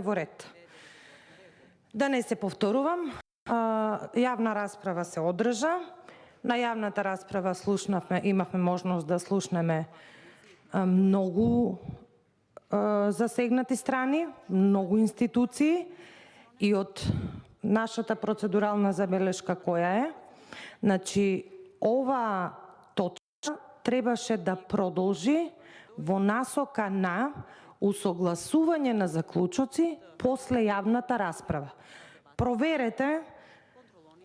во ред. Да не се повторувам, јавна расправа се одржа. На јавната расправа имавме можност да слушнеме многу засегнати страни, многу институции и од нашата процедурална забелешка која е, значи ова точка требаше да продолжи во насока на усогласување на заклучоци после јавната расправа. Проверете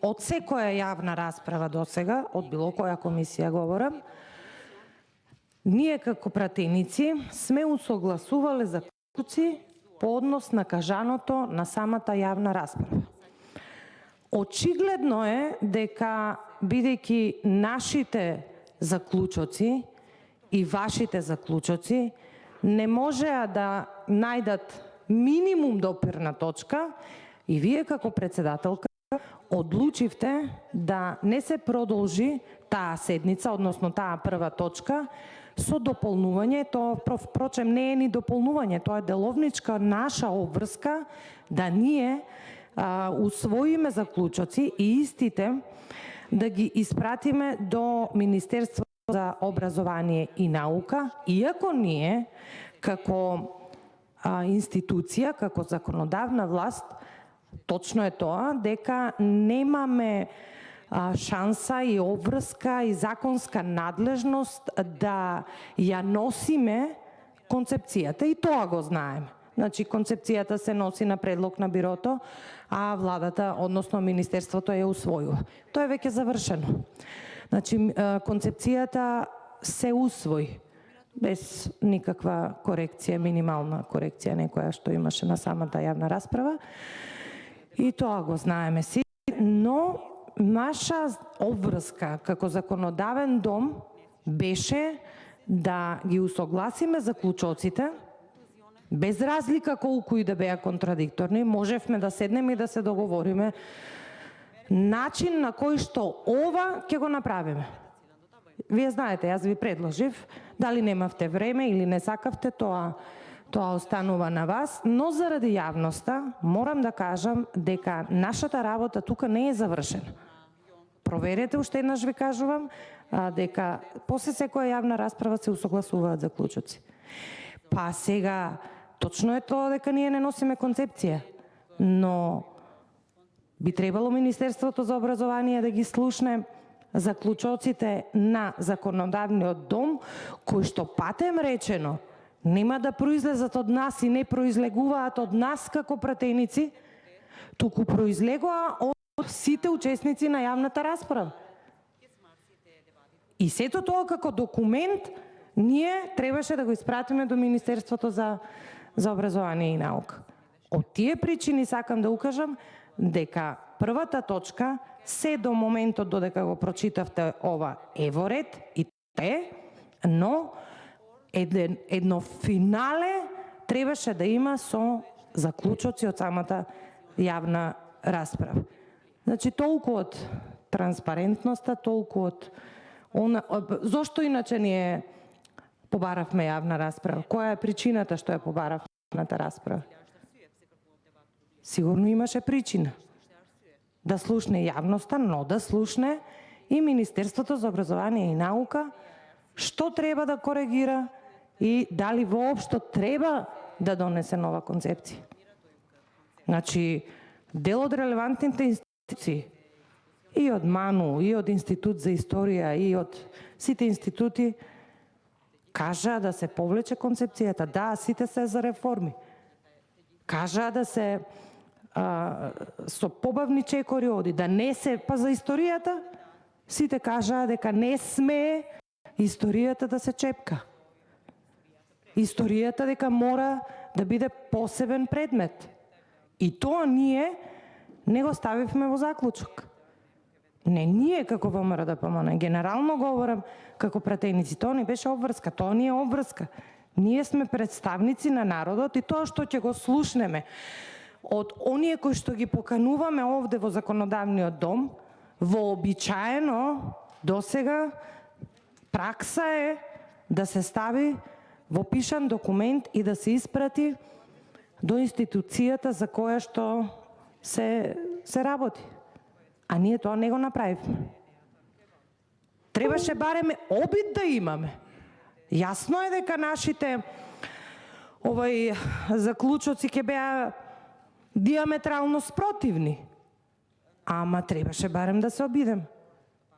од секоја јавна расправа досега, од било која комисија говорам, ние како пратеници сме усогласувале заклучоци по однос на кажаното на самата јавна расправа. Очигледно е дека, бидејќи нашите заклучоци и вашите заклучоци не можеа да најдат минимум допирна точка, и вие како председателка одлучивте да не се продолжи таа седница, односно таа прва точка, со дополнување. Тоа, впрочем, не е ни дополнување, тоа е деловничка наша обврска да ние усвоиме заклучоци и истите да ги испратиме до Министерството за образование и наука, иако ние како институција, како законодавна власт, точно е тоа дека немаме шанса и обврска и законска надлежност да ја носиме концепцијата, и тоа го знаеме. Значи, концепцијата се носи на предлог на бирото, а владата, односно Министерството ја усвојува. Тоа е веќе завршено. Значи, концепцијата се усвои без никаква корекција, минимална корекција некоја што имаше на самата јавна расправа. И тоа го знаеме си, но наша обврска како законодавен дом беше да ги усогласиме заклучоците, без разлика колку и да беа контрадикторни. Можевме да седнеме и да се договориме начин на кој што ова ќе го направиме. Вие знаете, јас ви предложив, дали немавте време или не сакавте, тоа останува на вас, но заради јавноста морам да кажам дека нашата работа тука не е завршена. Проверете, уште еднаш ви кажувам, дека после секоја јавна расправа се усогласуваат заклучоци. Па сега, точно е тоа дека ние не носиме концепција, но би требало Министерството за образование да ги слушне заклучоците на законодавниот дом, кои што, патем речено, нема да произлезат од нас и не произлегуваат од нас како пратеници, туку произлегува од сите учесници на јавната расправа. И сето тоа како документ ние требаше да го испратиме до Министерството за образование и наука. Од тие причини сакам да укажам дека првата точка се до моментот додека го прочитавте ова е во ред и е, но едно финале требаше да има со заклучоци од самата јавна расправа. Значи, толку од транспарентноста, толку од зошто иначе ние побаравме јавна расправа? Која е причината што ја побаравме јавната расправа? Сигурно имаше причина. Да слушне јавноста, но да слушне и Министерството за образование и наука што треба да коригира и дали воопшто треба да донесе нова концепција. Значи, дел од релевантните институции и од МАНУ, и од Институт за историја, и од сите институти кажа да се повлече концепцијата. Да, сите се за реформи. Кажа да се со побавни чекори оди, да не се, па за историјата, сите кажаа дека не сме историјата да се чепка. Историјата дека мора да биде посебен предмет. И тоа ние не го ставивме во заклучок. Не ние како ВМРО-ДПМН, генерално говорам како пратеници, тоа не беше обврска, тоа не е обврска. Ние сме представници на народот и тоа што ќе го слушнеме од оние кои што ги покануваме овде во законодавниот дом, вообичаено досега пракса е да се стави во пишан документ и да се испрати до институцијата за која што се работи. А ние тоа не го направивме. Требаше барем обид да имаме. Јасно е дека нашите заклучоци ќе беа диаметрално спротивни. Ама требаше барем да се обидем.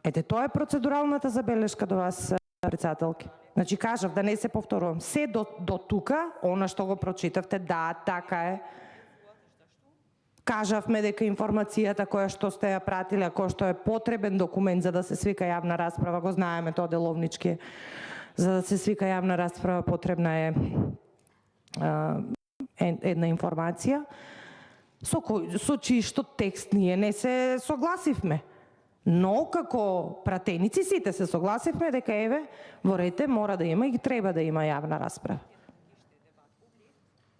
Ете, тоа е процедуралната забелешка до вас, председателки. Значи, кажав, да не се повторувам. Се до тука, она што го прочитавте, да, така е. Кажавме дека информацијата која што сте ја пратиле, која што е потребен документ за да се свика јавна расправа, го знаеме тоа деловнички. За да се свика јавна расправа потребна е една информација со чиј што текст ние не се согласивме. Но како пратеници сите се согласивме дека еве во рете мора да има и треба да има јавна расправа.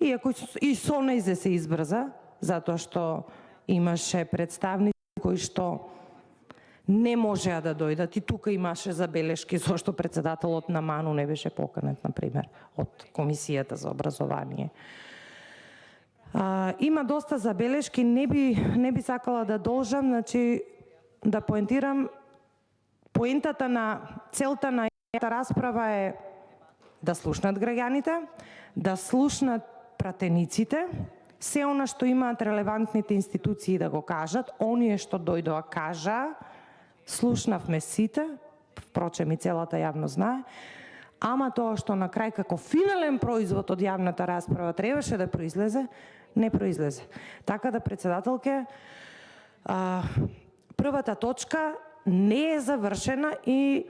Иако и со нејзе се избрза, затоа што имаше представници кои што не можеа да дојдат и тука имаше забелешки зашто председателот на МАНУ не беше поканет, например, од Комисијата за образование. Има доста забелешки, не би сакала да должам, значи да поентирам, поентата на целта на јавната расправа е да слушнат граѓаните, да слушнат пратениците, се она што имаат релевантните институции да го кажат, оние што дојдоа кажа, слушнавме сите, впрочем и целата јавност знае, ама тоа што на крај како финален производ од јавната расправа требаше да произлезе, не произлезе. Така да, председателке, првата точка не е завршена и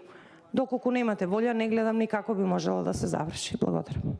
доколку немате волја, не гледам ни како би можела да се заврши. Благодарам.